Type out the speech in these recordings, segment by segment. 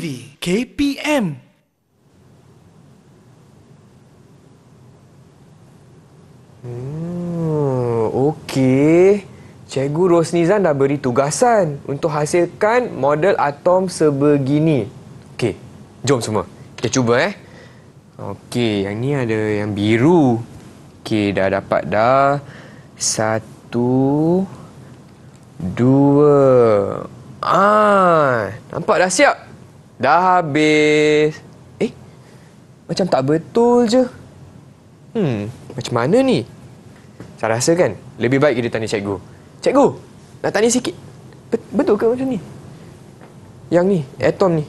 TV KPM. Okey. Cikgu Rosnizan dah beri tugasan untuk hasilkan model atom sebegini. Okey, jom semua. Kita cuba Okey, yang ni ada yang biru. Okey, dah dapat dah. 1, 2. Nampak dah siap? Dah habis. Macam tak betul je. Macam mana ni? Saya rasa kan lebih baik kita tanya cikgu. Cikgu, nak tanya sikit. Betul ke macam ni? Yang ni, atom ni.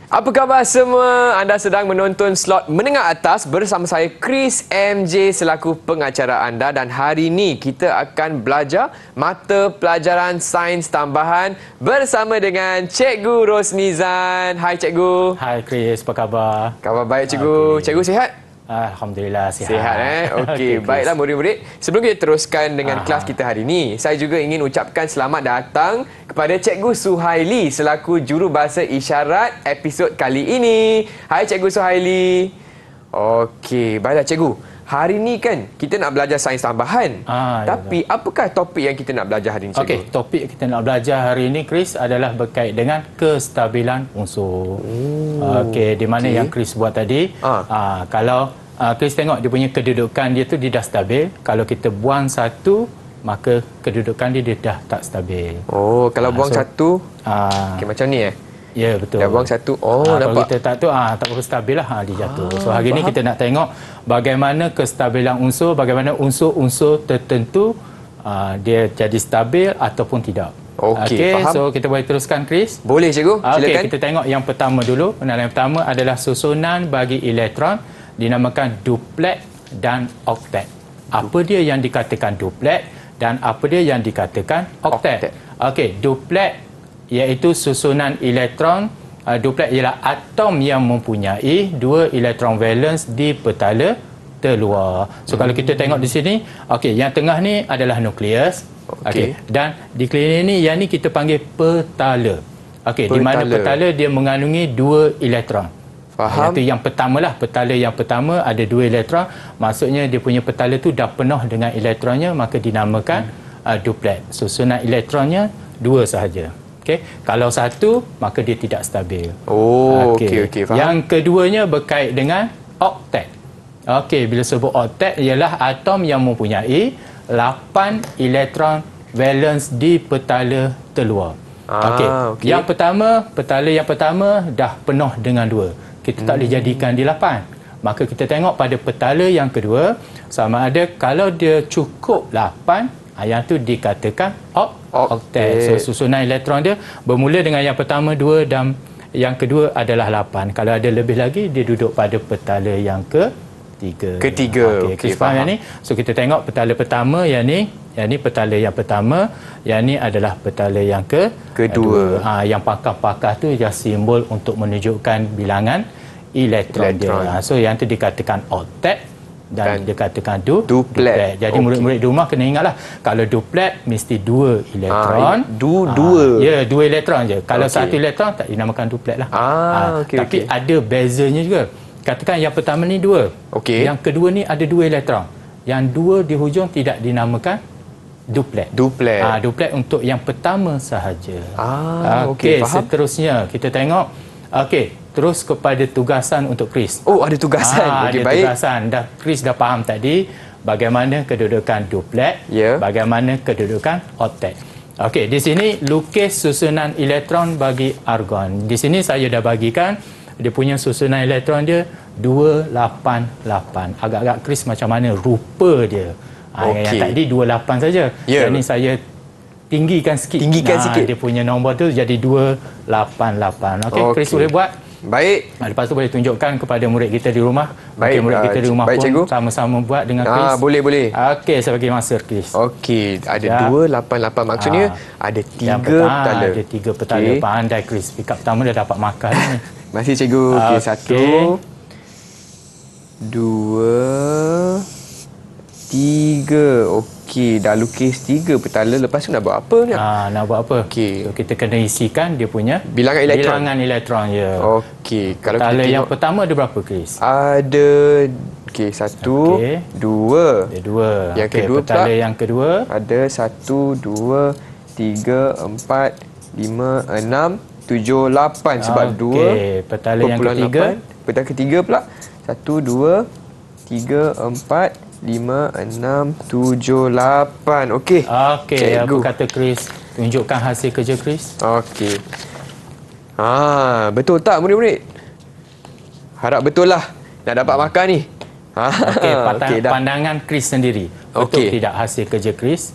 Apa khabar semua? Anda sedang menonton slot menengah atas bersama saya Chris MJ selaku pengacara anda, dan hari ini kita akan belajar mata pelajaran sains tambahan bersama dengan Cikgu Rosnizan. Hai Cikgu. Hai Chris, apa khabar? Khabar baik Cikgu. Cikgu sihat? Alhamdulillah sihat. Sihat Okey, baiklah murid-murid. Sebelum kita teruskan dengan kelas kita hari ini, saya juga ingin ucapkan selamat datang kepada Cikgu Suhaili selaku jurubahasa isyarat episod kali ini. Hai Cikgu Suhaili. Okey, baiklah Cikgu. Hari ini kan kita nak belajar sains tambahan. Tapi apakah topik yang kita nak belajar hari ini, Cikgu? Okey, topik yang kita nak belajar hari ini Chris adalah berkait dengan kestabilan unsur. Okey, di mana yang Chris buat tadi, kalau Chris tengok dia punya kedudukan dia tu dia dah stabil. Kalau kita buang satu, maka kedudukan dia dah tak stabil. Kalau buang satu, okey macam ni Ya, betul. Dah buang satu. Kalau nampak. kita tak tu tak berapa stabil lah, dia jatuh. So hari ini kita nak tengok bagaimana kestabilan unsur, bagaimana unsur-unsur tertentu dia jadi stabil ataupun tidak. Okey, faham. So kita boleh teruskan Chris? Boleh Cikgu, silakan. Okey, kita tengok yang pertama dulu. Yang pertama adalah susunan bagi elektron dinamakan duplet dan oktet. Apa dia yang dikatakan duplet dan apa dia yang dikatakan oktet? Okey, duplet iaitu susunan elektron. Duplet ialah atom yang mempunyai dua elektron valens di petala terluar. So kalau kita tengok di sini, okey, yang tengah ni adalah nukleus. Okey, dan di klinik ni yang ni kita panggil petala. Okey, di mana petala dia mengandungi dua elektron. Faham. Itu yang pertama lah, petala yang pertama ada dua elektron, maksudnya dia punya petala tu dah penuh dengan elektronnya, maka dinamakan duplet. Susunan elektronnya dua sahaja. Okay. Kalau satu, maka dia tidak stabil. Okey, faham. Yang keduanya berkait dengan oktet. Okey, bila sebut oktet ialah atom yang mempunyai 8 elektron valens di petala terluar. Okey. Yang pertama, petala yang pertama dah penuh dengan 2. Kita tak boleh jadikan dia 8. Maka kita tengok pada petala yang kedua, sama ada kalau dia cukup 8, yang tu dikatakan oktet. So susunan elektron dia bermula dengan yang pertama 2 dan yang kedua adalah 8. Kalau ada lebih lagi, dia duduk pada petala yang ketiga. Okey, faham yang ni? So kita tengok petala pertama yang ni petala yang pertama, yang ni adalah petala yang kedua. Yang pakar-pakar tu dia simbol untuk menunjukkan bilangan elektron dia. So yang tu dikatakan oktet dan dikatakan duplet. Jadi murid-murid di rumah kena ingatlah, kalau duplet mesti 2 elektron. Ya, 2 elektron je. Kalau satu elektron tak dinamakan duplet lah. Tapi ada bezanya juga. Katakan yang pertama ni 2. Yang kedua ni ada 2 elektron. Yang 2 di hujung tidak dinamakan duplet. Duplet untuk yang pertama sahaja. Okey, seterusnya kita tengok. Okey, terus kepada tugasan untuk Chris. Ada tugasan. Okey, baik. Tugasan. Chris dah faham tadi bagaimana kedudukan duplet, bagaimana kedudukan oktet. Okey, di sini lukis susunan elektron bagi argon. Di sini saya dah bagikan dia punya susunan elektron dia 288. Agak-agak Chris macam mana rupa dia. Yang tadi 28 saja. Yang ni saya tinggikan sikit. Sikit. Dia punya nombor tu jadi 288. Okey, Chris boleh buat. Baik. Lepas tu boleh tunjukkan kepada murid kita di rumah. Baik, Murid kita di rumah baik, pun cikgu. sama-sama buat dengan Chris. Boleh. Okey, saya bagi masa Chris. Okey, ada 288 maksudnya ada 3 petala. Ada 3 petala. Okey. Pandai Chris. Pick up pertama dah dapat markah ni. Masih cikgu. Okey, 1 2 3. Okey, dah lukis 3 petala. Lepas tu nak buat apa ni? Nak buat apa? Okey. So, kita kena isikan dia punya Bilangan elektron. Ya. Okey, kalau Petala kita yang tengok pertama ada berapa Chris? ada 1 Okey. 2. Ada 2. Yang kedua petala pula yang kedua ada 1 2 3 4 5 6 7 8 sebab 2. Petala yang ketiga. Petala ketiga pula 1 2 3 4 5 6 7 8. Okey. Okey, apa kata Chris? Tunjukkan hasil kerja Chris. Okey. Betul tak murid-murid? Harap betul lah nak dapat markah ni. Okey, pandangan Chris sendiri. Betul tidak hasil kerja Chris?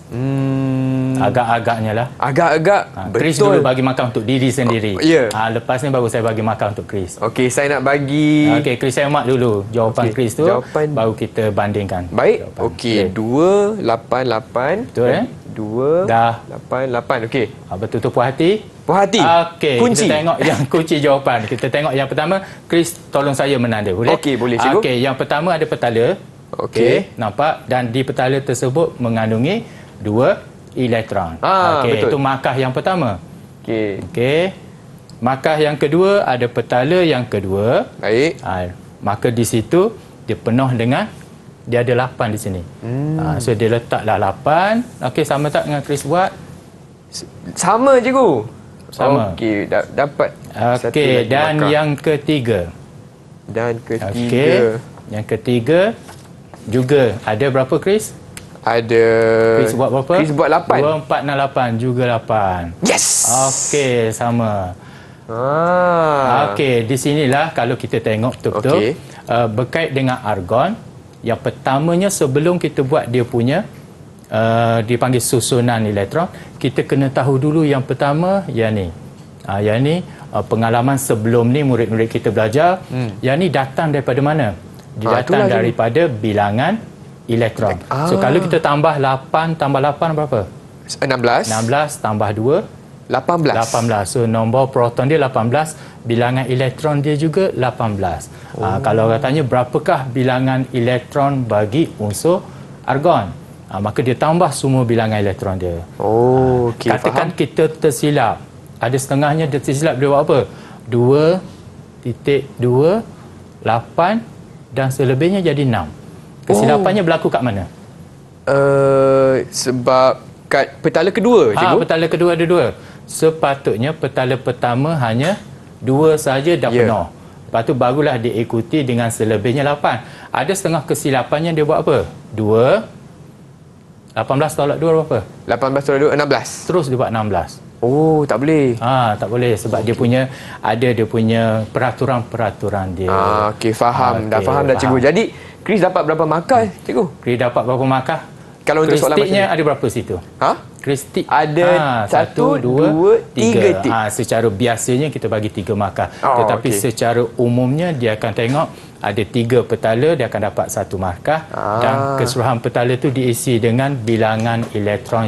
Agak-agaknya lah. Agak-agak Chris betul. dulu bagi markah untuk diri sendiri. Ya. Lepas ni baru saya bagi markah untuk Chris. Okey, saya nak bagi. Okey, Chris semak dulu jawapan Chris tu. Baru kita bandingkan. Baik. Okey, 288. Betul 2 dah 88. Okey. Betul tu puas hati? Puas hati. Okey, kunci. kita tengok yang kunci jawapan. Kita tengok yang pertama. Chris, tolong saya menanda. Boleh? Okey, boleh cikgu. Okey, yang pertama ada petala. Okey, nampak? Dan di petala tersebut mengandungi 2 elektron. Okey, itu markah yang pertama. Okey. Markah yang kedua ada petala yang kedua. Baik. Maka di situ dia penuh dengan dia ada 8 di sini. So dia letaklah 8. Okey, sama tak dengan Chris buat? Sama cikgu. Sama. Okey, dapat. Okey, dan markah. Yang ketiga. Okey. Yang ketiga juga ada berapa Chris? Ada. Chris buat berapa? Chris buat 8. 2 4 dan 8 juga 8. Yes. Okey, sama. Okey, di sinilah kalau kita tengok betul-betul berkait dengan argon. Yang pertamanya sebelum kita buat dia punya dipanggil susunan elektron, kita kena tahu dulu yang pertama yang ni. Yang ni pengalaman sebelum ni murid-murid kita belajar. Yang ni datang daripada mana? Dia datang daripada bilangan elektron. So kalau kita tambah 8 tambah 8 berapa? 16. 16 tambah 2 18. 18. So nombor proton dia 18, bilangan elektron dia juga 18. Kalau katanya berapakah bilangan elektron bagi unsur argon? Maka dia tambah semua bilangan elektron dia. Katakan faham? Kita tersilap. Ada setengahnya dia tersilap, dia buat apa? 2.2 8 dan selebihnya jadi 6. Kesilapannya berlaku kat mana? Sebab kat petala kedua, cikgu. Petala kedua ada 2. Sepatutnya petala pertama hanya 2 saja dah penuh. Lepas tu barulah diikuti dengan selebihnya 8. Ada setengah kesilapannya dia buat apa? 18 tolak 2 berapa? 18 tolak 2 16. Terus dia buat 16. Tak boleh. Tak boleh sebab dia punya peraturan-peraturan dia. Okey, faham. Dah faham dah cikgu. Jadi Chris dapat berapa markah cikgu? Chris dapat berapa markah? Kalau untuk soalan macam ni ada berapa situ? Kristik ada 1 2 3 tik. Secara biasanya kita bagi 3 markah. Tetapi secara umumnya dia akan tengok ada 3 petala, dia akan dapat 1 markah. Dan keseluruhan petala itu diisi dengan bilangan elektron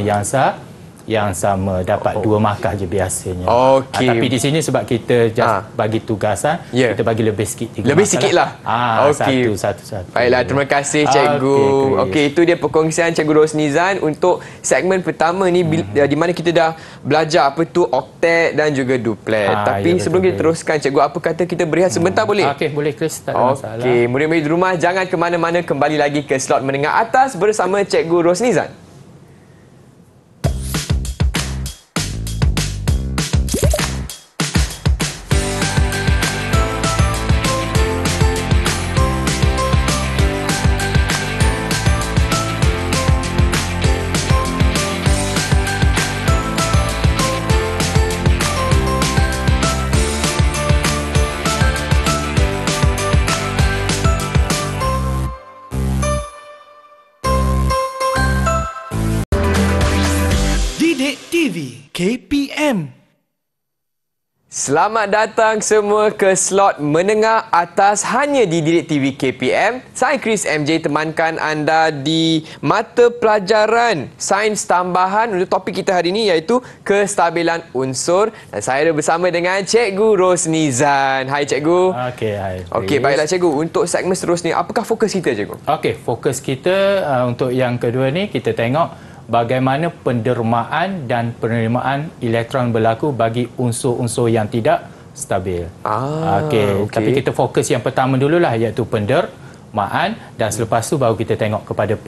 yang sama, dapat 2 markah je biasanya. Tapi di sini sebab kita bagi tugasan, kita bagi lebih sikit 3 lebih markah sikit lah. Satu. Baiklah, terima kasih cikgu. Okey, itu dia perkongsian Cikgu Rosnizan untuk segmen pertama ni di mana kita dah belajar apa tu oktet dan juga duplet. Tapi sebelum kita teruskan cikgu, apa kata kita berehat sebentar boleh? Okey, boleh Chris, tak ada masalah. Okey, murid-murid di rumah jangan ke mana-mana, kembali lagi ke slot menengah atas bersama Cikgu Rosnizan. TV KPM. Selamat datang semua ke slot menengah atas hanya di Didik TV KPM. Saya Chris MJ temankan anda di mata pelajaran sains tambahan untuk topik kita hari ini iaitu kestabilan unsur. Dan saya ada bersama dengan Cikgu Rosnizan. Hai Cikgu. Okey, hai. Okey, baiklah Cikgu. Untuk segmen seterusnya, apakah fokus kita Cikgu? Okey, fokus kita untuk yang kedua ni kita tengok bagaimana pendermaan dan penerimaan elektron berlaku bagi unsur-unsur yang tidak stabil. Okey, tapi kita fokus yang pertama dululah iaitu pendermaan dan selepas tu baru kita tengok kepada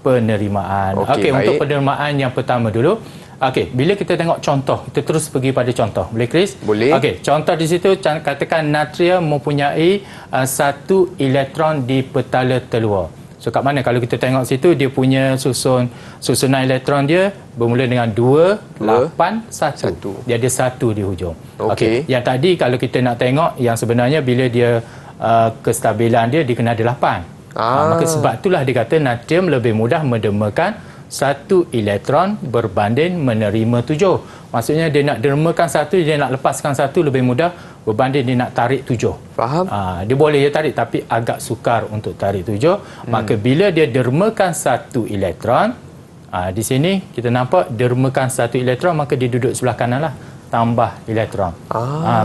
penerimaan. Okey, untuk penerimaan yang pertama dulu. Okey, bila kita tengok contoh, kita terus pergi pada contoh. Boleh Chris? Boleh. Okey, contoh di situ katakan natrium mempunyai satu elektron di petala terluar. So kat mana kalau kita tengok situ dia punya susunan elektron dia bermula dengan 2, 8, 1. Dia ada 1 di hujung. Okey. Yang tadi kalau kita nak tengok yang sebenarnya bila dia kestabilan dia kena ada 8. Maka sebab itulah dia kata natrium lebih mudah mendermakan 1 elektron berbanding menerima 7. Maksudnya dia nak dermakan 1, dia nak lepaskan 1 lebih mudah berbanding dia nak tarik 7. Faham? Dia boleh dia tarik tapi agak sukar untuk tarik 7. Maka bila dia dermakan 1 elektron, di sini kita nampak dermakan 1 elektron maka dia duduk sebelah kanan lah. Tambah elektron.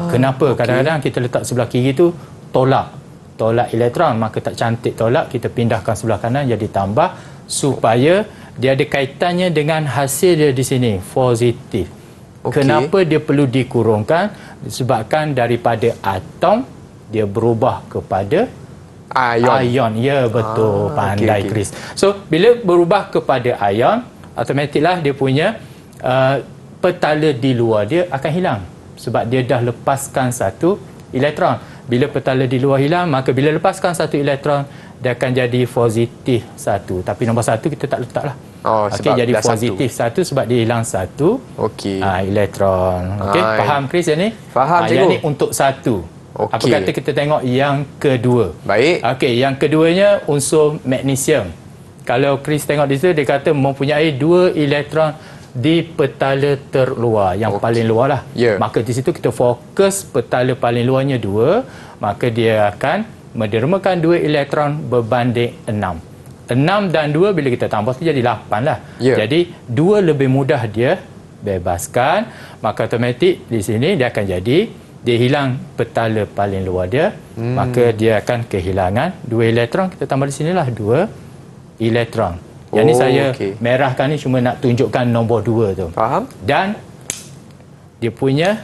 Kenapa? Kadang-kadang kita letak sebelah kiri tu tolak elektron. Maka tak cantik tolak, kita pindahkan sebelah kanan jadi tambah supaya dia ada kaitannya dengan hasil dia di sini, positif. Kenapa dia perlu dikurungkan? Disebabkan daripada atom dia berubah kepada ion. Ya, betul. Pandai Chris. So bila berubah kepada ion, automatiklah dia punya petala di luar dia akan hilang sebab dia dah lepaskan 1 elektron. Bila petala di luar hilang, maka bila lepaskan 1 elektron dia akan jadi positif 1. Tapi nombor 1 kita tak letaklah. Jadi positif 1 sebab dia hilang 1 elektron. Faham Chris yang ni? Faham Cikgu. Yang ni untuk 1. Apa kata kita tengok yang kedua? Baik. Yang keduanya unsur magnesium. Kalau Chris tengok di situ dia kata mempunyai 2 elektron di petala terluar, yang paling luar lah. Maka di situ kita fokus petala paling luarnya 2, maka dia akan mendermakan 2 elektron berbanding 6. 6 dan 2 bila kita tambah tu jadi 8 lah. Jadi 2 lebih mudah dia bebaskan, maka automatik di sini dia akan jadi dia hilang petala paling luar dia, maka dia akan kehilangan 2 elektron. Kita tambah di sinilah 2 elektron. Yang ni saya merahkan ni cuma nak tunjukkan nombor 2 tu. Faham? Dan dia punya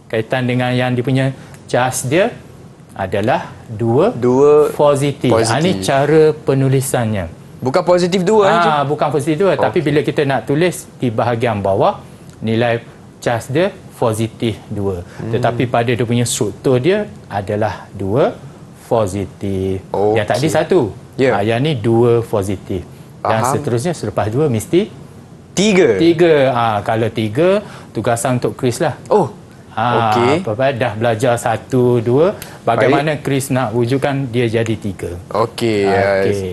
kaitan dengan yang dia punya charge dia adalah 2 positif. Ini cara penulisannya. Bukan positif 2. Bukan positif 2. Tapi bila kita nak tulis di bahagian bawah, nilai charge dia positif 2. Tetapi pada dia punya struktur dia adalah 2 positif. Yang tadi 1. Yang ni 2 positif. Dan seterusnya selepas 2 mesti 3. Kalau 3, tugasan untuk Chris lah. Dah belajar 1, 2. Bagaimana Chris nak wujudkan dia jadi 3.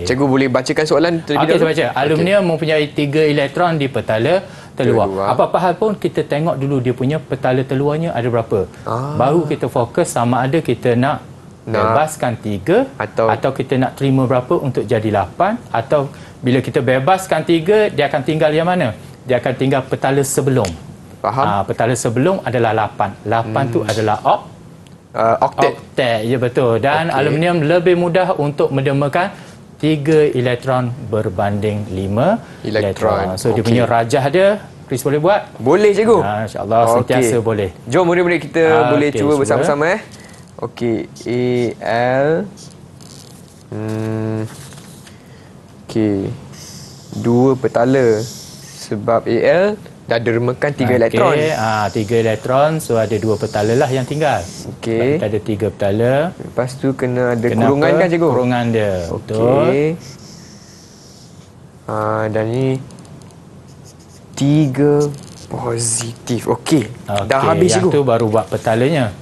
Cikgu boleh bacakan soalan terlebih dahulu? Saya baca. Aluminium mempunyai 3 elektron di petala terluar. Apa-apa hal pun kita tengok dulu dia punya petala terluarnya ada berapa. Baru kita fokus sama ada kita nak bebaskan 3 atau kita nak terima berapa untuk jadi 8, atau bila kita bebaskan 3 dia akan tinggal yang mana? Dia akan tinggal petala sebelum. Faham? Petala sebelum adalah 8. 8 tu adalah oktet. Ya, betul. Dan aluminium lebih mudah untuk mendermakan 3 elektron berbanding 5 elektron. So dia punya rajah dia, Chris boleh buat? Boleh Cikgu. InsyaAllah sentiasa boleh. Jom murid-murid kita boleh cuba bersama-sama. AL 2 petala sebab AL dah dermakan 3 elektron. 3 elektron, so ada 2 petala lah yang tinggal. Kita ada 3 petala. Lepas tu kena ada kurungan kan Cikgu? Kurungan dia. Betul. Dan ni 3 positif. Dah habis Cikgu. Yang tu baru buat petalanya.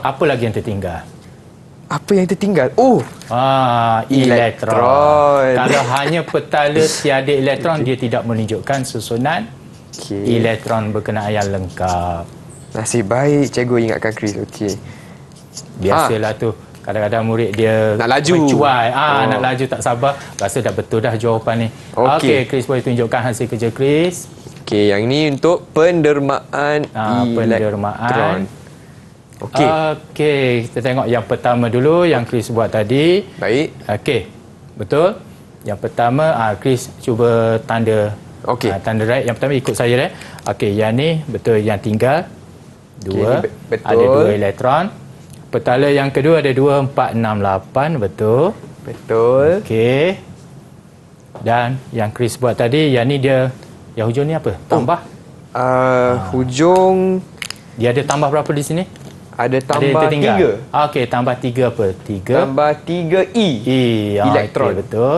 Apa lagi yang tertinggal? Apa yang tertinggal? Elektron. Kalau hanya petala tiada elektron, dia tidak menunjukkan susunan Okey. elektron berkenaan yang lengkap. Nasib baik cikgu ingatkan Chris. Okey. Biasalah tu. Kadang-kadang murid dia Nak laju. mencuai. Nak laju tak sabar. Rasa dah betul dah jawapan ni. Okey. Chris boleh tunjukkan hasil kerja Chris. Okey, yang ni untuk pendermaan Pendermaan. elektron. Okey. Okey, kita tengok yang pertama dulu yang Chris buat tadi. Baik. Okey. Betul? Yang pertama Chris cuba tanda. Okey. Tanda right. Yang pertama ikut saya Okey, yang ni betul, yang tinggal 2. Okey, betul. Ada 2 elektron. Petala yang kedua ada 2, 4, 6, 8. Betul. Betul. Okey. Dan yang Chris buat tadi, yang ni dia, yang hujung ni apa? Tambah. Hujung Dia ada tambah berapa di sini? ada Ada tambah tertinggal? 3. Okey, tambah 3 apa? 3. Tambah 3 E. Elektron. Okay, betul.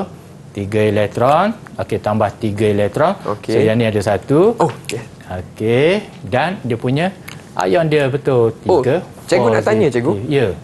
3 elektron. Okey, tambah 3 elektron. Okey. So, yang ni ada 1. Oh, okey. Okey. Dan dia punya ion dia betul 3. Cikgu nak tanya cikgu. Ya.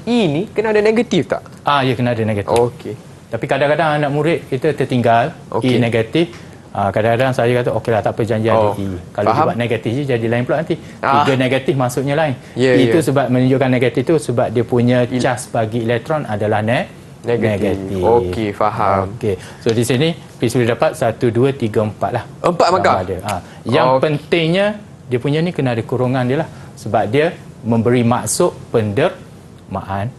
E ni kena ada negatif tak? Ya, kena ada negatif. Okey. Tapi kadang-kadang anak murid kita tertinggal Okey. E negatif. Kadang-kadang saya kata okeylah, tak apa, janji ada E. Kalau dia buat negatif je jadi lain pula nanti. 3 negatif maksudnya lain. Itu sebab menunjukkan negatif tu sebab dia punya charge bagi elektron adalah negatif. Okey, faham. Okey. So di sini Chris boleh dapat 1 2 3 4 lah. 4 markah. Yang pentingnya dia punya ni kena ada kurungan dia lah sebab dia memberi maksud pendermaan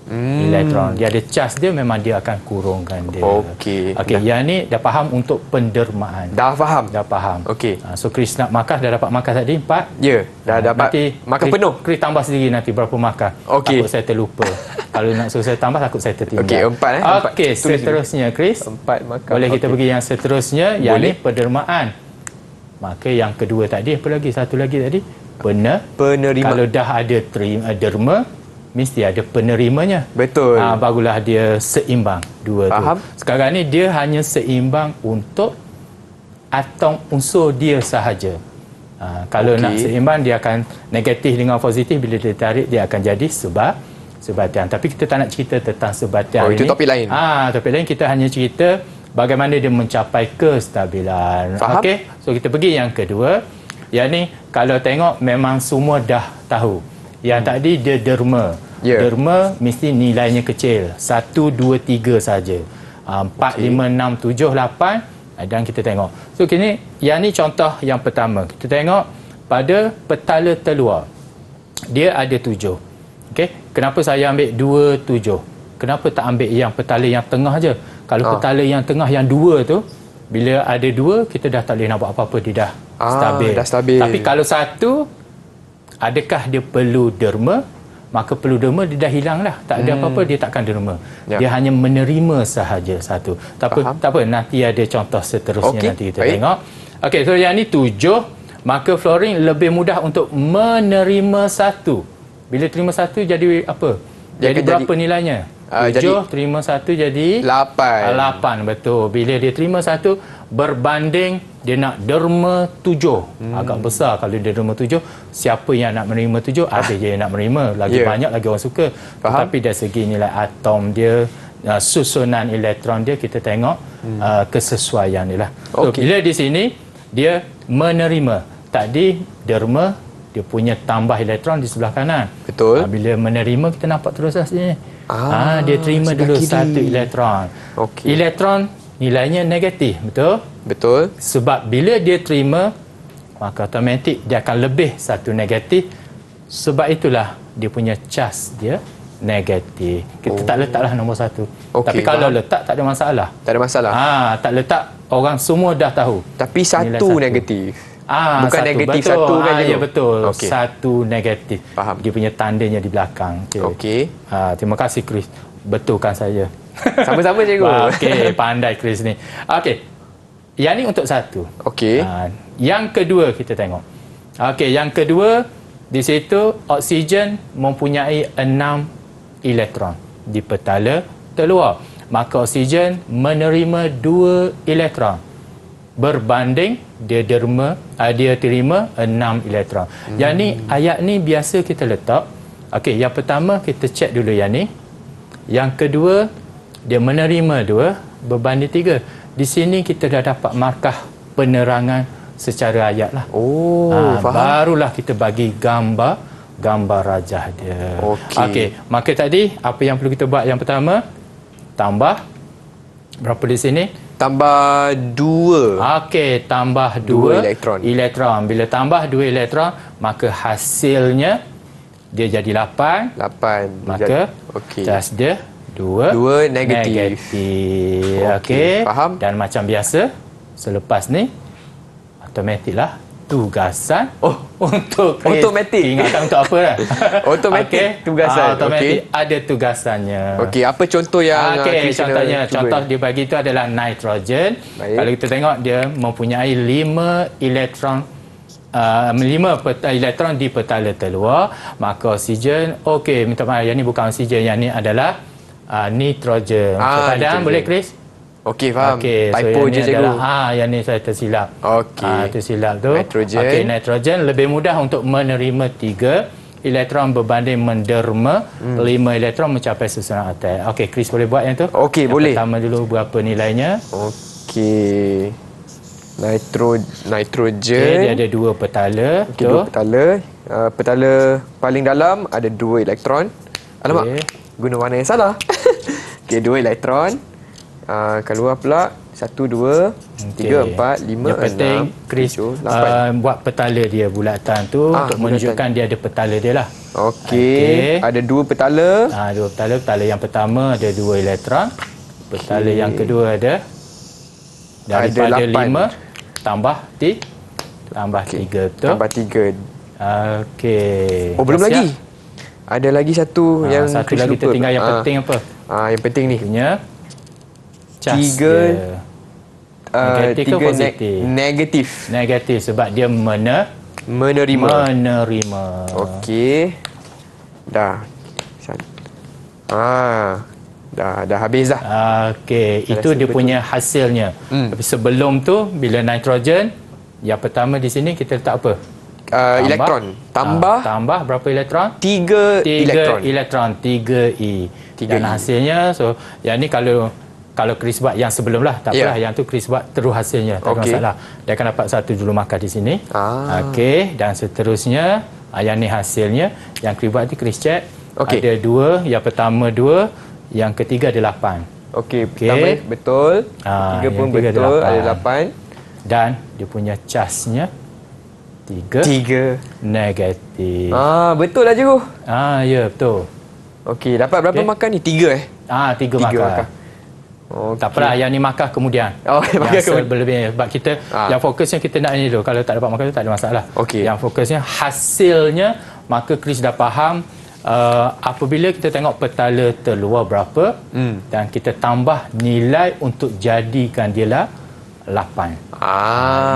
elektron. Dia ada charge dia, memang dia akan kurungkan dia. Okey. Okey, yang ni dah faham untuk pendermaan. Dah faham. Dah faham. Okey. So Chris nak markah, dah dapat markah tadi 4. Ya, dah dapat markah penuh. Chris tambah sendiri nanti berapa markah. Okey. Takut saya terlupa. Kalau nak suruh saya tambah, takut saya tertinggal. Okey, 4 Okey, seterusnya Chris. 4 markah. Boleh kita pergi yang seterusnya, yang Boleh. ni pendermaan. Maka yang kedua tadi apa lagi? Satu lagi tadi Penerima. Kalau dah ada derma, mesti ada penerimanya. Betul. Barulah dia seimbang dua Faham. tu. Sekarang ni dia hanya seimbang untuk atom unsur dia sahaja. Kalau nak seimbang, dia akan negatif dengan positif, bila dia tarik dia akan jadi sebatian. Tapi kita tak nak cerita tentang sebatian itu ini. topik lain. Topik lain kita hanya cerita bagaimana dia mencapai kestabilan. Faham. Okey, so kita pergi yang kedua. Yang ni kalau tengok memang semua dah tahu. Yang tadi dia derma. Derma mesti nilainya kecil. 1 2 3 saja. 4 5 6 7 8 dan kita tengok. So kini yang ni contoh yang pertama. Kita tengok pada petala terluar. Dia ada 7. Okey, kenapa saya ambil 2 7? Kenapa tak ambil yang petala yang tengah je? Kalau petala yang tengah yang 2 tu, bila ada 2 kita dah tak boleh nak buat apa-apa, dia dah stabil. Dah stabil. Tapi kalau 1, adakah dia perlu derma? Maka perlu derma dia dah hilang lah. Tak ada apa-apa, dia takkan derma. Dia hanya menerima sahaja 1. Tak apa, nanti ada contoh seterusnya nanti kita tengok. Okey, so yang ni 7, maka fluorine lebih mudah untuk menerima 1. Bila terima 1 jadi apa? Jadi berapa nilainya? 7 terima 1 jadi 8. Betul. Bila dia terima 1 berbanding dia nak derma 7. Agak besar kalau dia derma 7. Siapa yang nak menerima 7? Ada je yang nak menerima. Lagi banyak lagi orang suka. Tetapi dari segi nilai atom dia, susunan elektron dia, kita tengok kesesuaian dia lah. So, bila di sini dia menerima. Tadi derma, dia punya tambah elektron di sebelah kanan. Betul. Bila menerima, kita nampak terus lah sini. Dia terima dulu satu elektron. Elektron nilainya negatif, betul? Betul. Sebab bila dia terima, maka automatik dia akan lebih satu negatif. Sebab itulah dia punya charge dia negatif. Kita tak letaklah nombor 1. Tapi kalau letak tak ada masalah. Tak ada masalah. Tak letak, orang semua dah tahu. Tapi 1 negatif. Bukan negatif betul. 1 kan? Ya, betul. 1 negatif. Faham. Dia punya tandanya di belakang. Okey. Terima kasih Chris. Betulkan saya. Sama-sama cikgu. Okey, pandai Chris ni. Okey. Yang ni untuk 1. Okey. Yang kedua kita tengok. Okey, yang kedua di situ oksigen mempunyai 6 elektron di petala terluar. Maka oksigen menerima 2 elektron. Berbanding dia terima 6 elektron. Yang ni ayat ni biasa kita letak. Okey, yang pertama kita cek dulu yang ni. Yang kedua dia menerima 2 berbanding 3. Di sini kita dah dapat markah penerangan secara ayat lah. Oh, faham. Barulah kita bagi gambar rajah dia. Okey. Maka tadi apa yang perlu kita buat? Yang pertama, tambah berapa di sini? Tambah 2. Okey, tambah 2 elektron. Bila tambah 2 elektron, maka hasilnya dia jadi 8. Maka cas dia 2 negatif. Okey. Faham. Dan macam biasa, selepas ni automatiklah tugasan untuk automatik. Ingatkan untuk apa dah? Automatik tugasan. Automatik ada tugasannya. Okey, apa contoh yang contohnya contoh dia bagi itu adalah nitrogen. Kalau kita tengok dia mempunyai 5 elektron 5 elektron di petala terluar, maka oksigen minta maaf, yang ni bukan oksigen, yang ni adalah nitrogen. Padahal boleh Chris? Okey, faham. Typo je cikgu. Yang ni saya tersilap. Tersilap tu. Nitrogen lebih mudah untuk menerima 3 elektron berbanding menderma 5 elektron mencapai susunan atom. Okey, Chris boleh buat yang tu? Okey, boleh. Pertama dulu berapa nilainya? Okey. Nitrogen. Dia ada 2 petala. Okey, 2 petala. Petala paling dalam ada 2 elektron. Alamak, guna warna yang salah. Okey, 2 elektron. Keluar pula 1, 2, 3, 4, 5, 6, yang penting Chris buat petala dia bulatan tu untuk menunjukkan dia ada petala dia lah. Okey. Ada 2 petala. 2 petala. Petala yang pertama ada 2 elektron. Petala yang kedua ada daripada 5 tambah 3 betul? Tambah 3. Okey. Belum lagi. Ada lagi satu yang satu lagi kita tinggal yang penting apa? Yang penting ni. Punya 3 negatif ke positif? Negatif sebab dia menerima. Okey. Dah habis dah. Okey, itu dia punya hasilnya. Tapi sebelum tu bila nitrogen, yang pertama di sini kita letak apa? Elektron. Tambah berapa elektron? 3 elektron. 3E. Dan hasilnya, yang ni kalau Chris buat yang sebelum lah, tak apalah, yang tu Chris buat terus hasilnya, tak ada masalah. Dia akan dapat 1 juru makan di sini. Okey, dan seterusnya yang ni hasilnya, yang Chris buat tu Chris check. Ada 2, yang pertama 2, yang ketiga ada 8. Okey, betul. 3 pun betul, ada 8. Dan dia punya casnya 3 negatif. Betul lah cikgu. Ya, betul. Okey, dapat berapa makan ni? 3 3 makan. Tak apalah, yang ni makan kemudian. Yang berlebih. Sebab kita yang fokusnya kita nak ni dulu. Kalau tak dapat makan tu tak ada masalah. Yang fokusnya hasilnya, maka Chris dah faham apabila kita tengok petala terluar berapa dan kita tambah nilai untuk jadikan dia lah 8.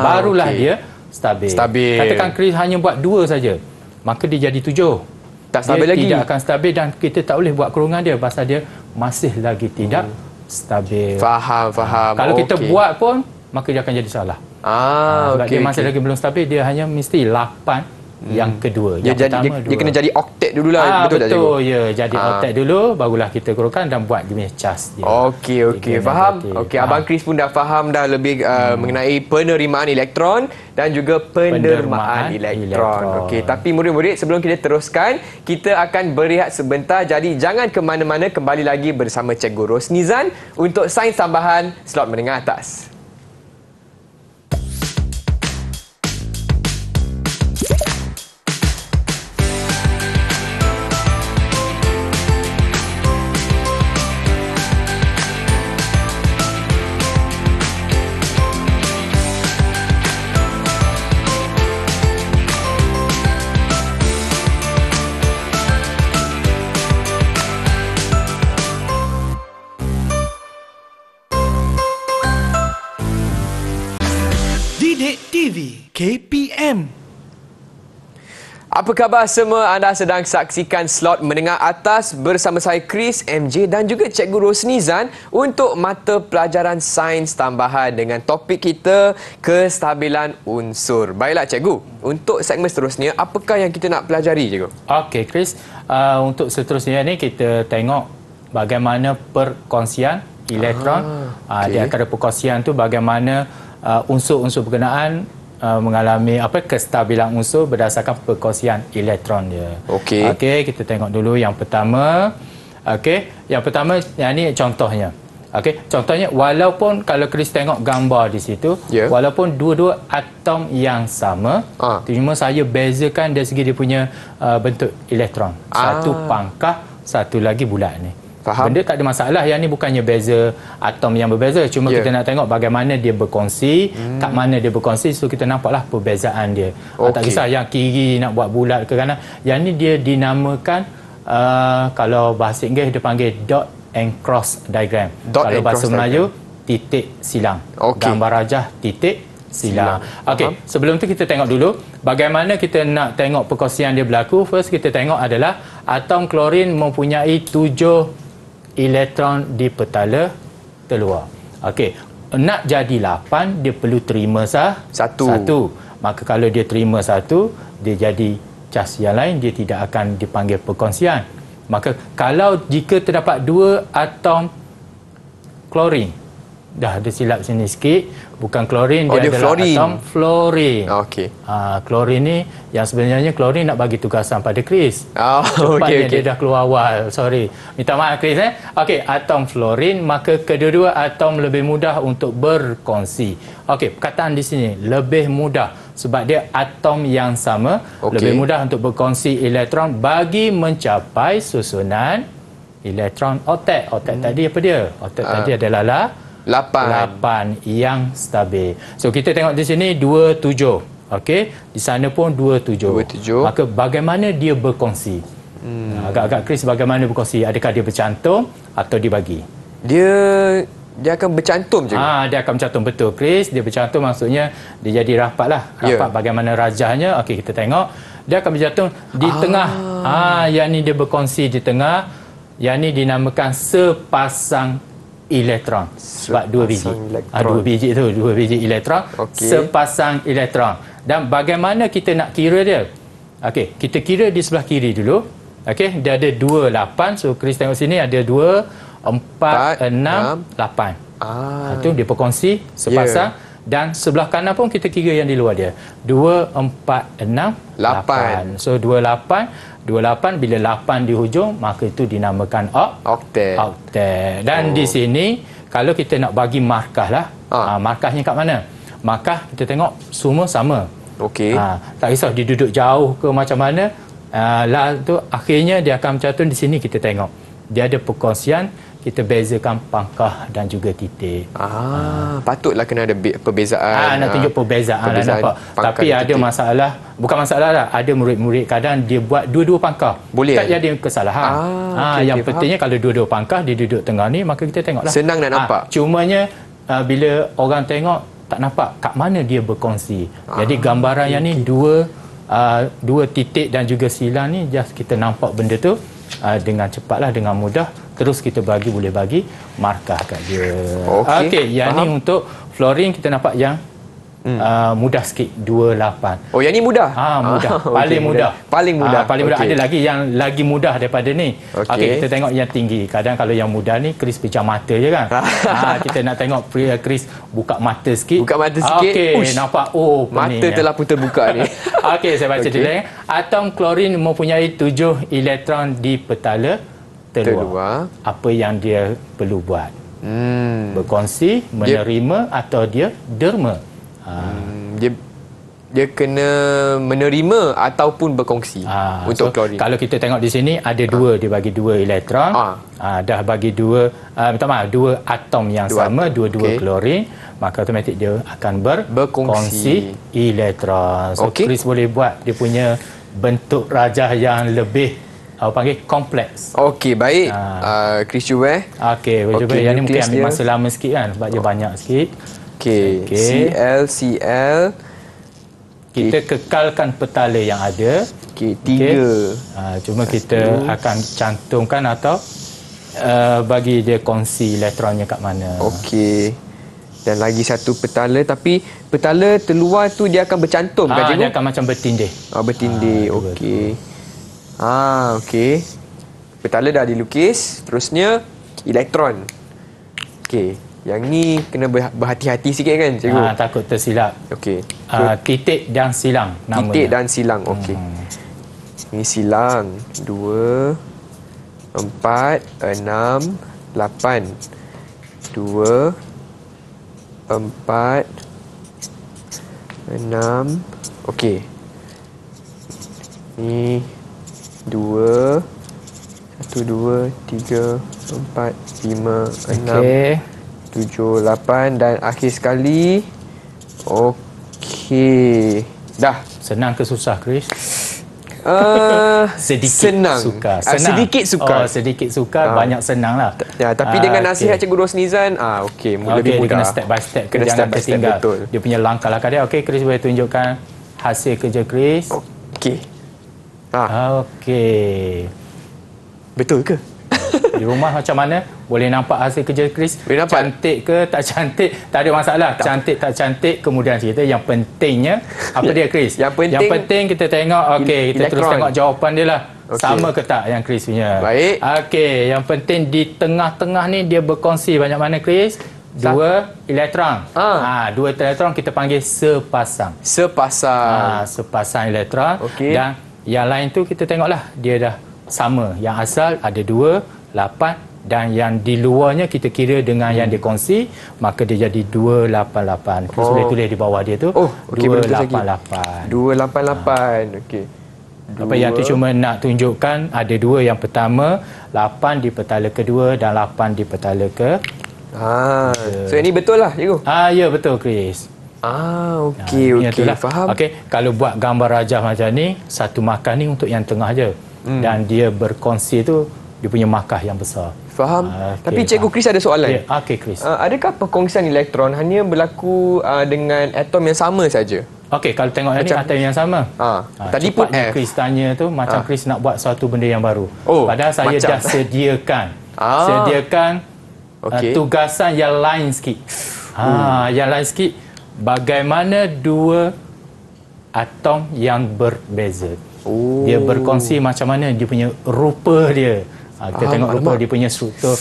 Barulah dia stabil. Katakan Chris hanya buat 2 saja, maka dia jadi 7. Tak stabil lagi. Tidak akan stabil dan kita tak boleh buat kurungan dia pasal dia masih lagi tidak stabil. Faham. Kalau kita buat pun, maka dia akan jadi salah. Sebab dia masih lagi belum stabil, dia hanya mesti 8 yang kedua. Dia kena jadi oktet dululah. Betul, jadi oktet dulu, barulah kita kurungkan dan buat dia punya cas dia. Okey, faham. Abang Chris pun dah faham dah lebih mengenai penerimaan elektron dan juga pendermaan elektron. Okey, tapi murid-murid, sebelum kita teruskan, kita akan berehat sebentar. Jadi jangan ke mana-mana, kembali lagi bersama Cikgu Rosnizan untuk sains tambahan slot menengah atas. KPM. Apa khabar semua? Anda sedang saksikan slot menengah atas bersama saya Chris, MJ dan juga Cikgu Rosnizan untuk mata pelajaran sains tambahan dengan topik kita kestabilan unsur. Baiklah Cikgu, untuk segmen seterusnya apakah yang kita nak pelajari Cikgu? Okey Chris, untuk seterusnya ni kita tengok bagaimana perkongsian elektron. Di antara perkongsian tu bagaimana unsur-unsur berkenaan mengalami kestabilan unsur berdasarkan perkongsian elektron dia. Okey. Okey, kita tengok dulu yang pertama. Okey, yang pertama yang ni contohnya. Okey, contohnya walaupun kalau Chris tengok gambar di situ, walaupun dua-dua atom yang sama, cuma saya bezakan dari segi dia punya bentuk elektron. Satu pangkah, satu lagi bulat ni. Faham. Benda tak ada masalah. Yang ni bukannya beza atom yang berbeza. Cuma kita nak tengok bagaimana dia berkongsi, kat mana dia berkongsi. So kita nampaklah perbezaan dia. Tak kisah yang kiri nak buat bulat ke kanan. Yang ni dia dinamakan, kalau bahasa Inggeris dia panggil dot and cross diagram. Kalau bahasa Melayu, titik silang. Gambar rajah titik silang. Okey, sebelum tu kita tengok dulu bagaimana kita nak tengok perkongsian dia berlaku. First kita tengok adalah atom klorin mempunyai 7 elektron di petala terluar. Okey, nak jadi 8 dia perlu terima satu. Maka kalau dia terima satu, dia jadi cas yang lain, dia tidak akan dipanggil perkongsian. Maka kalau jika terdapat 2 atom klorin, dah ada silap sini sikit, bukan klorin, dia adalah florin. atom fluorin. Okey. Klorin ni yang sebenarnya klorin nak bagi tugasan pada Chris. Cepatnya dia dah keluar awal. Sorry. Minta maaf Chris. Okey, atom fluorin, maka kedua-dua atom lebih mudah untuk berkongsi. Okey, perkataan di sini lebih mudah sebab dia atom yang sama, lebih mudah untuk berkongsi elektron bagi mencapai susunan elektron oktet. Oktet tadi apa dia? Oktet tadi adalah 8 yang stabil. So kita tengok di sini 27. Okey, di sana pun 27. Maka bagaimana dia berkongsi? Agak-agak Chris bagaimana berkongsi? Adakah dia bercantum atau dibagi? Dia akan bercantum je. Dia akan bercantum, betul Chris. Dia bercantum maksudnya dia jadi rapatlah. Rapat bagaimana rajahnya. Okey, kita tengok. Dia akan bercantum di tengah. Yang ni dia berkongsi di tengah. Yang ni dinamakan sepasang elektron. Sebab 2 biji. 2 biji tu, 2 biji elektron. Sepasang elektron. Dan bagaimana kita nak kira dia? Okey, kita kira di sebelah kiri dulu. Okey, dia ada 2, 8. So Chris tengok sini ada 2, 4, 6, 8. Itu dia berkongsi sepasang. Dan sebelah kanan pun kita kira yang di luar dia. 2, 4, 6, 8. So 28 bila 8 di hujung, maka itu dinamakan oktet. Dan di sini kalau kita nak bagi markah lah, markahnya kat mana? Markah kita tengok semua sama. Tak kisah dia duduk jauh ke macam mana, tu akhirnya dia akan mencantum. Di sini kita tengok dia ada perkongsian, kita bezakan pangkah dan juga titik. Patutlah kena ada perbezaan. Nak tunjuk perbezaan nampak. Tapi ada masalah, bukan masalah lah. Ada murid-murid kadang dia buat dua-dua pangkah. Boleh. Tak jadi kesalahan. Yang pentingnya kalau dua-dua pangkah, dia duduk tengah ni, maka kita tengoklah. Senang nak nampak. Cumanya bila orang tengok tak nampak kat mana dia berkongsi. Jadi gambaran yang ni dua titik dan juga silang ni, just kita nampak benda tu dengan cepatlah, dengan mudah. Terus kita boleh bagi markah kat dia. Okey, yang ni untuk fluorin kita nampak yang mudah sikit, 28. Yang ni mudah? Mudah. Paling mudah. Paling mudah. Ada lagi yang lagi mudah daripada ni. Okey, kita tengok yang tinggi. Kadang kalau yang mudah ni Chris pejam mata je kan. Kita nak tengok Chris buka mata sikit. Okey, nampak mata telah pun terbuka ni. Okey, saya baca dulu. Atom klorin mempunyai 7 elektron di petala terluar. Apa yang dia perlu buat? Berkongsi, menerima atau dia derma? Dia kena menerima ataupun berkongsi untuk klorin. Kalau kita tengok di sini ada 2, dia bagi 2 elektron. Dah bagi 2 atom yang sama, dua-dua klorin, maka automatik dia akan berkongsi elektron. So Chris boleh buat dia punya bentuk rajah yang lebih panggil kompleks. Okey, baik. Chris Juwe. Yang ni mungkin ambil masa lama sikit kan sebab dia banyak sikit. Cl. Kita kekalkan petala yang ada. 3. Cuma kita akan cantumkan atau bagi dia kongsi elektronnya kat mana. Dan lagi satu petala, tapi petala terluar tu dia akan bercantum kan cikgu? Dia akan macam bertindih. Bertindih. Petala dah dilukis. Terusnya elektron. Yang ni kena berhati-hati sikit kan, cikgu? Takut tersilap. Okey. Titik dan silang namanya. Titik dan silang. Okey. Ini silang. 2, 4, 6, 8. 2, 4, 6. Okey. Ni 2, 1, 2, 3, 4, 5, 6, 7, 8 dan akhir sekali. Okey. Dah. Senang ke susah, Chris? Sedikit sukar. Sedikit sukar. Sedikit sukar, banyak senang lah. Ya, tapi dengan nasihat Cikgu Rosnizan, okey, lebih mudah. Dia kena step by step, kena jangan step by step, tertinggal. betul. Dia punya langkah-langkah dia. Okey, Chris boleh tunjukkan hasil kerja Chris. Okey. Okey. Betul ke? Di rumah macam mana? Boleh nampak hasil kerja Chris? Boleh nampak. Cantik ke tak cantik? Tak ada masalah. Cantik tak cantik, kemudian cerita. Yang pentingnya, apa dia Chris? Yang penting kita tengok, okey, kita terus tengok jawapan dia lah. Okay. Sama ke tak yang Chris punya? Baik. Okey, yang penting di tengah-tengah ni dia berkongsi banyak mana Chris? 2 elektron. 2 elektron kita panggil sepasang. Sepasang elektron. Okey. Dan yang lain tu kita tengoklah dia dah sama. Yang asal ada 2, 8 dan yang di luarnya kita kira dengan yang dikongsi, maka dia jadi 288. Kita boleh tulis di bawah dia tu. Okey, 288. 288. Okey. Apa yang tu cuma nak tunjukkan ada 2 yang pertama, 8 di petala kedua dan 8 di petala ke. So ini betul lah, cikgu. Ya betul Chris. Okey, faham. Okey, kalau buat gambar rajah macam ni, satu markah ni untuk yang tengah je. Dan dia berkongsi tu dia punya markah yang besar. Faham. Tapi Cikgu Chris ada soalan. Okey Chris. Adakah perkongsian elektron hanya berlaku dengan atom yang sama saja? Okey, kalau tengok ni atom yang sama. Tadi pun F. Chris tanya tu macam Chris nak buat suatu benda yang baru. Padahal saya macam dah sediakan tugasan yang lain sikit. Yang lain sikit, bagaimana 2 atom yang berbeza. Dia berkongsi macam mana dia punya rupa dia. Kita tengok rupa dia punya struktur,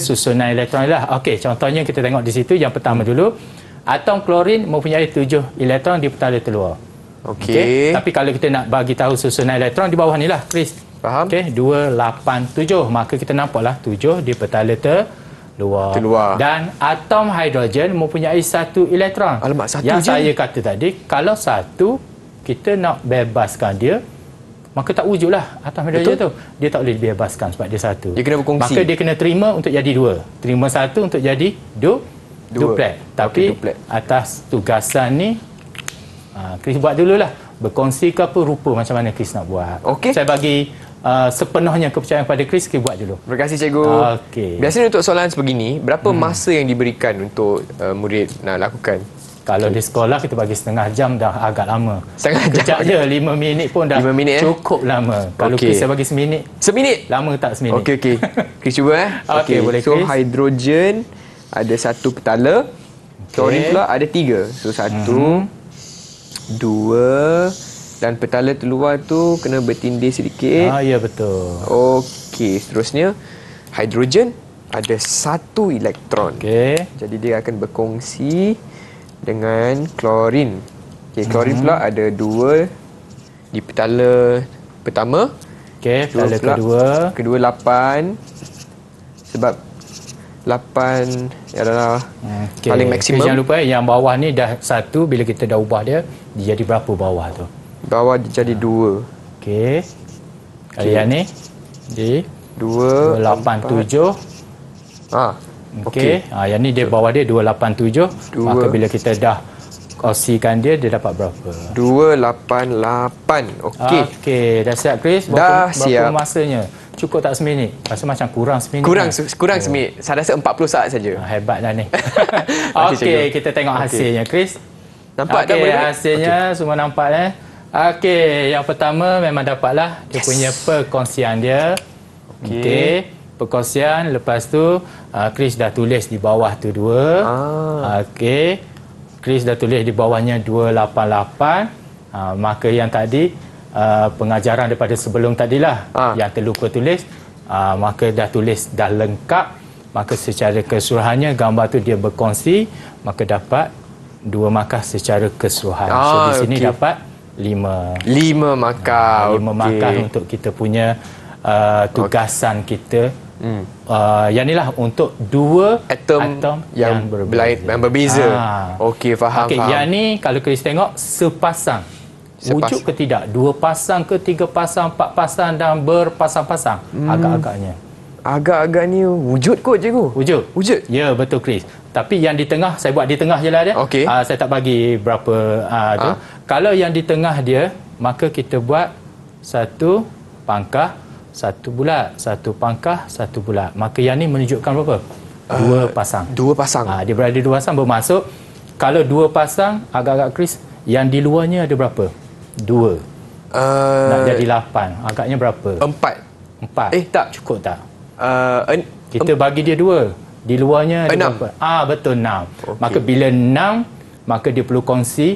susunan elektron lah. Okey, contohnya kita tengok di situ yang pertama dulu. Atom klorin mempunyai 7 elektron di petala terluar. Okey. Tapi kalau kita nak bagi tahu susunan elektron di bawah ni lah, Chris. Faham? Okey, 287. Maka kita nampaklah 7 di petala terluar. Dan atom hidrogen mempunyai 1 elektron. Satu yang je. Saya kata tadi, kalau 1 kita nak bebaskan dia, maka tak wujudlah atom hidrogen tu. Dia tak boleh dibebaskan sebab dia 1. Dia kena berkongsi. Maka dia kena terima untuk jadi 2. Terima 1 untuk jadi duplet. Tapi atas tugasan ni, Chris buat dululah. Berkongsi ke apa, rupa macam mana Chris nak buat. Saya bagi sepenuhnya kepercayaan pada Chris buat dulu. Terima kasih cikgu. Biasanya untuk soalan sebegini, berapa masa yang diberikan untuk murid nak lakukan? Kalau di sekolah kita bagi setengah jam dah agak lama. Setengah jam je 5 minit pun dah 5 minit, cukup lama. Kalau Chris saya bagi seminit. Seminit? Lama tak seminit? Okey. Chris cuba boleh So Chris. hidrogen ada 1 petala. Klorin pula ada 3. So 1, 2 dan petala terluar tu kena bertindih sedikit. Ya betul. Okey, seterusnya hidrogen ada 1 elektron. Jadi dia akan berkongsi dengan klorin. Klorin pula ada 2 di petala pertama. Petala kedua 8. Sebab 8 adalah paling maksimum. Jangan lupa yang bawah ni dah 1, bila kita dah ubah dia jadi berapa bawah tu? Bawah dia jadi 2. Kali yang ni di 287. Yang ni dia bawah dia 287. Maka bila kita dah kongsikan dia dapat berapa? 288. Okey, dah siap Chris? Berapa masanya? Cukup tak seminit? Rasa macam kurang seminit. Kurang seminit. Saya rasa 40 saat saja. Hebat dah ni. Okey, kita tengok hasilnya Chris. Nampak dah boleh? Hasilnya semua nampak Okey, yang pertama memang dapatlah dia punya perkongsian dia. Okey. Perkongsian, lepas tu Chris dah tulis di bawah tu 2. Okey. Chris dah tulis di bawahnya 288. Maka yang tadi pengajaran daripada sebelum tadilah yang terlupa tulis, maka dah tulis dah lengkap maka secara keseluruhannya gambar tu dia berkongsi, maka dapat 2 markah secara keseluruhan. So di sini dapat 5 markah. 5 markah untuk kita punya tugasan kita. Yang inilah untuk 2 atom yang berbeza. Okey, faham. Yang ni kalau Chris tengok sepasang. Wujud ke tidak? 2 pasang ke 3 pasang, 4 pasang dan berpasang-pasang. Agak-agak ni wujud kot, cikgu. Wujud. Ya, betul Chris. Tapi yang di tengah, saya buat di tengah je lah dia. Okey. Saya tak bagi berapa tu. Kalau yang di tengah dia, maka kita buat 1 pangkah, 1 bulat, 1 pangkah, 1 bulat. Maka yang ni menunjukkan berapa? 2 pasang. 2 pasang. Dia berada 2 pasang, bermaksud kalau 2 pasang, agak-agak Chris, yang di luarnya ada berapa? 2. Nak jadi 8. Agaknya berapa? 4. Tak. Cukup tak? Kita bagi dia 2. Di luarnya ada 6. berapa? Betul 6. Maka bila 6, maka dia perlu kongsi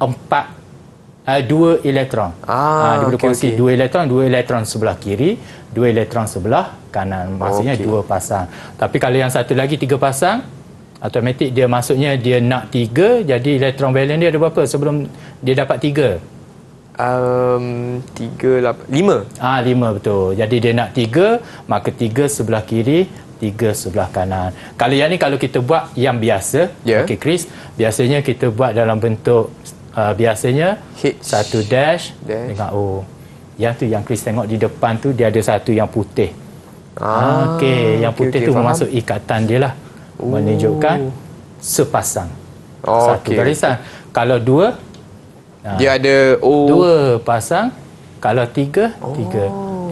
2 elektron. Dia perlu kongsi 2 elektron, 2 elektron sebelah kiri, 2 elektron sebelah kanan. Maksudnya 2 pasang. Tapi kalau yang satu lagi 3 pasang, automatik dia maksudnya dia nak 3, jadi elektron valence dia ada berapa sebelum dia dapat 3? 5. 5 betul. Jadi dia nak 3, maka 3 sebelah kiri, 3 sebelah kanan. Kalau yang ni kalau kita buat yang biasa, okey Chris, biasanya kita buat dalam bentuk biasanya H. 1 dash dengan O. Yang tu yang Chris tengok di depan tu dia ada satu yang putih. Okey, yang putih tu bermaksud ikatan dia lah. Menunjukkan sepasang. Satu barisan. Kalau 2 dia ada 2 pasang. Kalau 3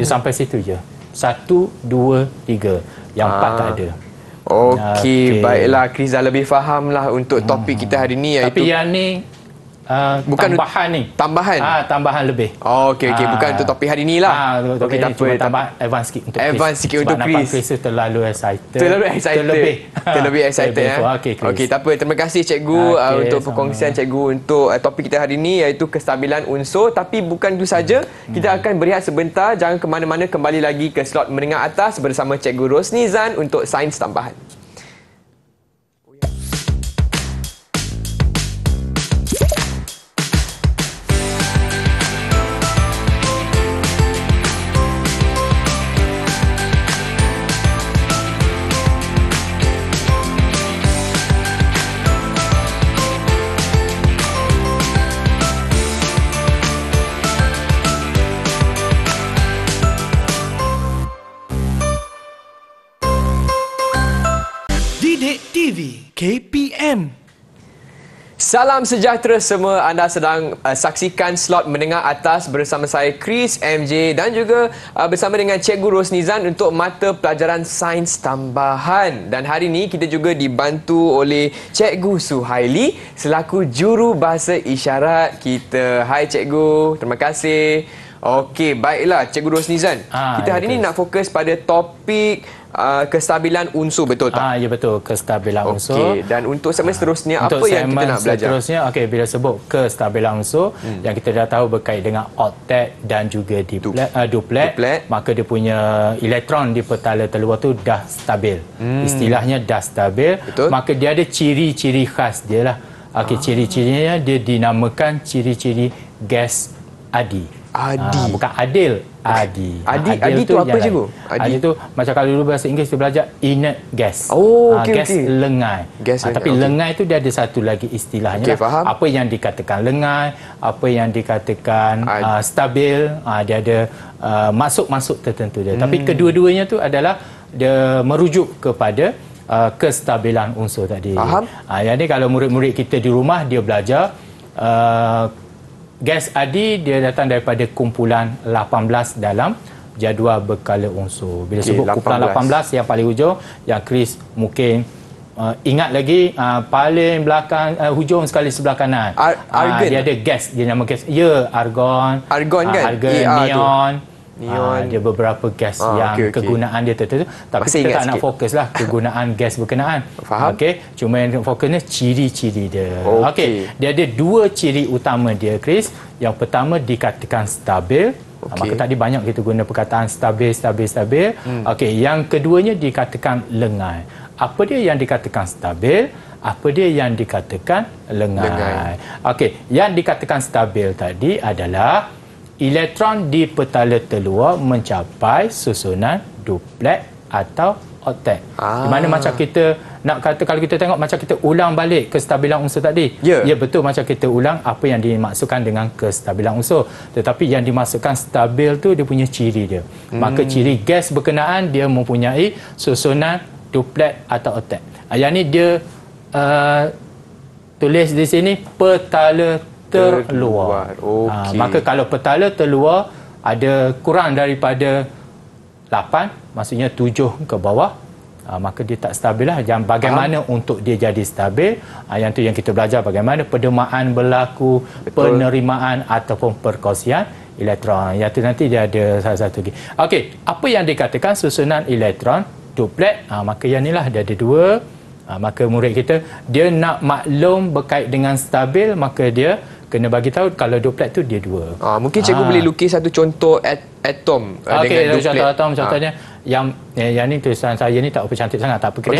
dia sampai situ je. 1, 2, 3. Yang 4 tak ada. Okey, baiklah. Chris dah lebih faham lah untuk topik kita hari ni, iaitu... Tapi yang ni bukan tambahan ni. Tambahan lebih. Okey, bukan untuk topik hari ni lah. Okey, tak apa. Tambahan advance sikit untuk Chris. Advance sikit untuk Chris. Sebab Chris tu terlalu excited. Terlebih excited. Okey, tak apa. Terima kasih cikgu untuk perkongsian cikgu untuk topik kita hari ni, iaitu kestabilan unsur. Tapi bukan itu saja. Kita akan berehat sebentar. Jangan ke mana-mana, kembali lagi ke slot menengah atas bersama Cikgu Rosni Zan untuk sains tambahan. TV KPM. Salam sejahtera semua. Anda sedang saksikan slot menengah atas bersama saya Chris, MJ dan juga bersama dengan Cikgu Rosni Zan untuk mata pelajaran sains tambahan. Dan hari ini kita juga dibantu oleh Cikgu Suhaili selaku juru bahasa isyarat kita. Hai Cikgu, terima kasih. Okey, baiklah Cikgu Rosni Zan. Kita hari ini nak fokus pada topik kestabilan unsur, betul tak? Ya betul, kestabilan unsur. Okey, dan untuk segmen seterusnya apa yang kita nak belajar? Seterusnya, okey, bila sebut kestabilan unsur, yang kita dah tahu berkait dengan oktet dan juga duplet, maka dia punya elektron di petala terluar tu dah stabil. Istilahnya dah stabil. Betul. Maka dia ada ciri-ciri khas dia lah. Okey, ciri-cirinya dia dinamakan ciri-ciri gas adi. Bukan adil. Adi tu apa cikgu? Adi tu macam kalau dulu bahasa Inggeris kita belajar inert gas. Gas lengai. Tapi lengai tu dia ada satu lagi istilahnya. Faham. Apa yang dikatakan lengai, apa yang dikatakan stabil, dia ada masuk-masuk tertentu dia. Tapi kedua-duanya tu adalah dia merujuk kepada kestabilan unsur tadi. Faham. Yang ni kalau murid-murid kita di rumah dia belajar gas adi dia datang daripada kumpulan 18 dalam jadual berkala unsur. Bila sebut kumpulan 18 yang paling hujung, yang Chris mungkin ingat lagi, paling belakang hujung sekali sebelah kanan. Argon. Dia ada gas, dia nama gas. Ya, argon. Argon kan? Argon, neon. Dia beberapa gas yang kegunaan dia tertentu. Tapi kita tak nak fokus lah kegunaan gas berkenaan. Faham. Cuma yang fokusnya ciri-ciri dia. Dia ada 2 ciri utama dia, Chris. Yang pertama dikatakan stabil. Maka tadi banyak kita guna perkataan stabil. Okey, yang keduanya dikatakan lengai. Apa dia yang dikatakan stabil? Apa dia yang dikatakan lengai? Okey, yang dikatakan stabil tadi adalah elektron di petala terluar mencapai susunan duplet atau oktet. Di mana macam kita nak kata, kalau kita tengok macam kita ulang balik kestabilan unsur tadi. Ya, betul, macam kita ulang apa yang dimaksudkan dengan kestabilan unsur. Tetapi yang dimaksudkan stabil tu dia punya ciri dia. Maka ciri gas berkenaan dia mempunyai susunan duplet atau oktet. Yang ni dia tulis di sini petala terluar. Maka kalau petala terluar ada kurang daripada 8, maksudnya 7 ke bawah, maka dia tak stabil lah. Bagaimana untuk dia jadi stabil, yang tu yang kita belajar, bagaimana penerimaan berlaku, penerimaan ataupun perkongsian elektron. Yang tu nanti dia ada salah satu lagi. Okey, apa yang dikatakan susunan elektron duplet? Maka yang inilah dia ada 2. Maka murid kita dia nak maklum berkait dengan stabil, maka dia kena bagi tahu kalau duplet tu dia 2. Mungkin cikgu boleh lukis satu contoh atom dengan duplet. Contoh atom, contohnya yang ni tulisan saya ni tak apa cantik sangat, tak apa kira.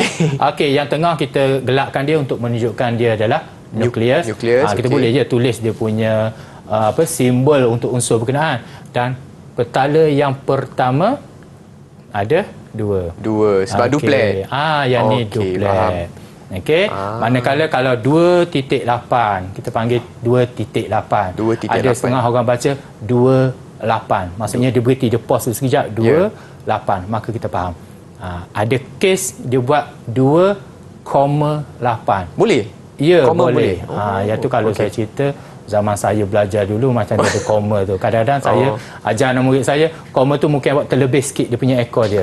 Okey, yang tengah kita gelapkan dia untuk menunjukkan dia adalah nukleus. Kita boleh je tulis dia punya simbol untuk unsur berkenaan. Dan petala yang pertama ada 2 sebab duplet. Yang ni duplet. Okey, manakala kalau 2.8 kita panggil 2.8. Ada setengah orang baca 28. Maksudnya dia berhenti, dia pause sekejap 28. Maka kita faham. Ada kes dia buat 2,8. Boleh? Ya, boleh. Yang tu kalau saya cerita zaman saya belajar dulu macam dia ada koma tu. Kadang-kadang saya ajar anak murid saya, koma tu mungkin awak terlebih sikit dia punya ekor dia.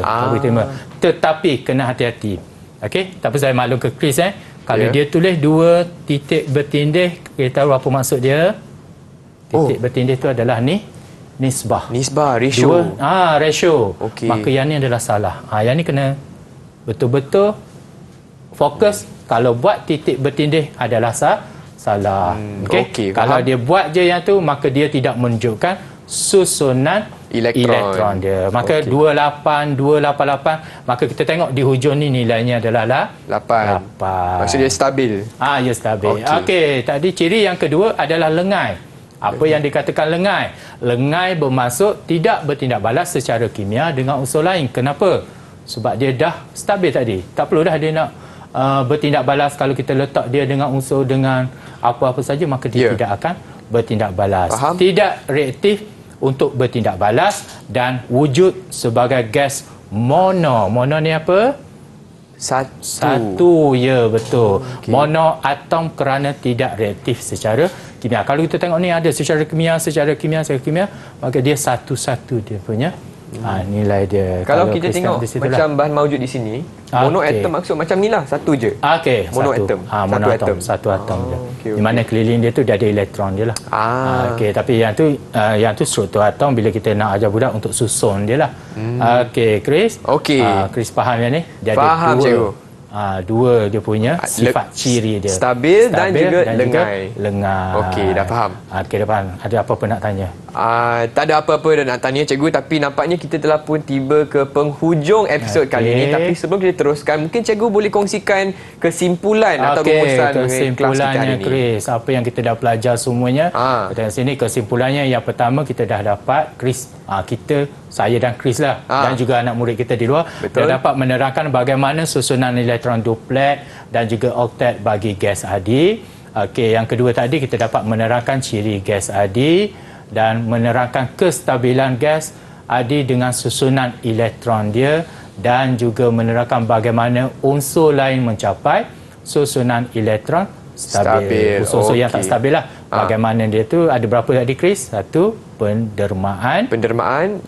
Tetapi kena hati-hati. Okey, tapi saya maklum ke Chris kalau dia tulis 2 titik bertindih, kita tahu apa maksud dia. Titik bertindih tu adalah nisbah, ratio. Ratio. Maka yang ni adalah salah. Yang ni kena betul-betul fokus. Kalau buat titik bertindih adalah salah. Okey, kalau dia buat je yang tu, maka dia tidak menunjukkan susunan elektron dia. Maka 288, maka kita tengok di hujung ni nilainya adalah 8. Maksudnya stabil. Ya, stabil. Okey, tadi ciri yang kedua adalah lengai. Apa yang dikatakan lengai? Lengai bermaksud tidak bertindak balas secara kimia dengan unsur lain. Kenapa? Sebab dia dah stabil tadi. Tak perlu dah dia nak bertindak balas. Kalau kita letak dia dengan unsur dengan apa-apa saja, maka dia tidak akan bertindak balas. Tidak reaktif untuk bertindak balas dan wujud sebagai gas mono. Mono ni apa? Satu. Ya, betul. Mono atom kerana tidak reaktif secara kimia. Kalau kita tengok ni ada secara kimia, maka dia satu-satu dia punya nilai dia. Kalau kita tengok macam bahan mawujud di sini, monoatom maksud macam ni lah, satu je. Monoatom. Satu atom je. Di mana keliling dia tu dia ada elektron dia lah. Tapi yang tu struktur atom bila kita nak ajar budak untuk susun dia lah. Chris. Chris faham yang ni? Dia faham, cikgu. Dua dia punya sifat ciri dia. Stabil dan juga lengai. Dah faham. Dah faham. Ada apa-apa nak tanya? Tak ada apa-apa nak tanya, cikgu. Tapi nampaknya kita telah pun tiba ke penghujung episod kali ini. Tapi sebelum kita teruskan, mungkin cikgu boleh kongsikan kesimpulan atau rumusan mengenai kelas kita hari ini. Chris, apa yang kita dah belajar semuanya. Kita sini kesimpulannya yang pertama kita dah dapat, Chris, saya dan Chris lah, dan juga anak murid kita di luar, dah dapat menerangkan bagaimana susunan elektron duplet dan juga oktet bagi gas adi. Yang kedua tadi kita dapat menerangkan ciri gas adi dan menerangkan kestabilan gas adi dengan susunan elektron dia, dan juga menerangkan bagaimana unsur lain mencapai susunan elektron stabil. Unsur-unsur yang tak stabil lah. Bagaimana dia tu, ada berapa tadi Chris? Satu, penerimaan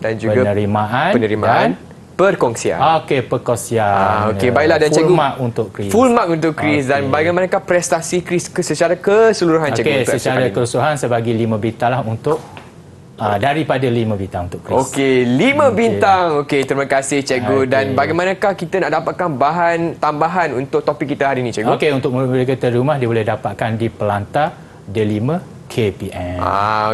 dan juga penerimaan dan perkongsian. Perkongsian. Baiklah, dan cikgu full mark untuk Chris. Full mark untuk Chris. Dan bagaimanakah prestasi Chris secara keseluruhan, cikgu? Secara keseluruhan saya bagi 5 bintang lah untuk daripada 5 bintang untuk Chris. 5 bintang. Terima kasih, cikgu. Dan bagaimanakah kita nak dapatkan bahan tambahan untuk topik kita hari ini, cikgu? Untuk murid-murid kita di rumah, dia boleh dapatkan di Pelantar D5 KPM.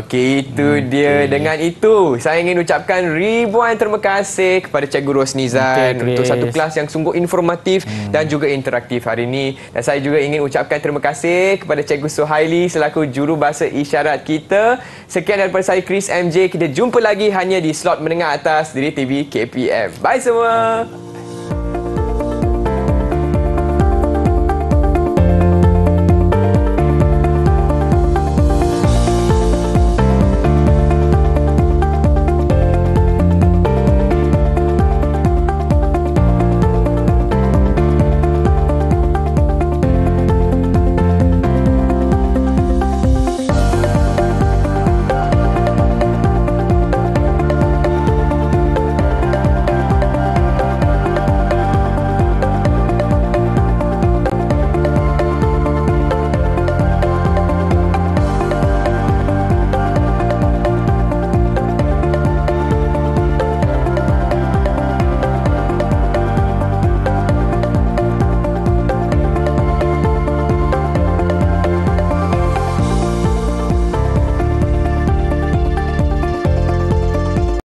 Okey, itu dia. Dengan itu, saya ingin ucapkan ribuan terima kasih kepada Cikgu Rosnizan untuk satu kelas yang sungguh informatif dan juga interaktif hari ini. Dan saya juga ingin ucapkan terima kasih kepada Cikgu Suhaili selaku jurubahasa isyarat kita. Sekian daripada saya, Chris MJ. Kita jumpa lagi hanya di slot menengah atas di TV KPM. Bye semua.